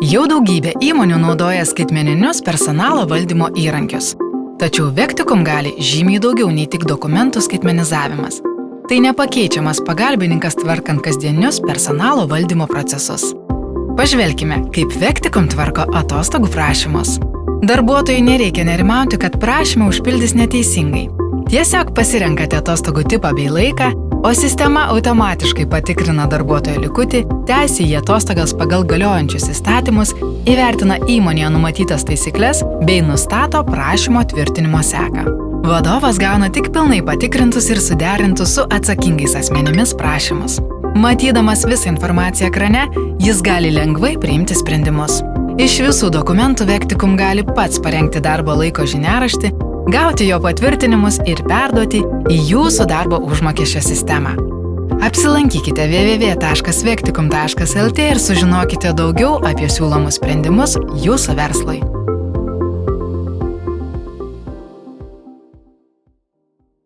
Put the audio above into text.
Jau daugybė įmonių naudoja skaitmeninius personalo valdymo įrankius. Tačiau Vecticum gali žymiai daugiau nei tik dokumentų skaitmenizavimas. Tai nepakeičiamas pagalbininkas tvarkant kasdienius personalo valdymo procesus. Pažvelkime, kaip Vecticum tvarko atostogų prašymus. Darbuotojui nereikia nerimauti, kad prašymą užpildys neteisingai. Tiesiog pasirenkate atostogų tipą bei laiką, o sistema automatiškai patikrina darbuotojo likutį, teisę į atostogas pagal galiojančius įstatymus, įvertina įmonėje numatytas taisykles bei nustato prašymo tvirtinimo seką. Vadovas gauna tik pilnai patikrintus ir suderintus su atsakingais asmenimis prašymus. Matydamas visą informaciją ekrane, jis gali lengvai priimti sprendimus. Iš visų dokumentų Vecticum gali pats parengti darbo laiko žiniaraštį, gauti jo patvirtinimus ir perduoti į jūsų darbo užmokesčio sistemą. Apsilankykite www.vecticum.lt ir sužinokite daugiau apie siūlomus sprendimus jūsų verslui.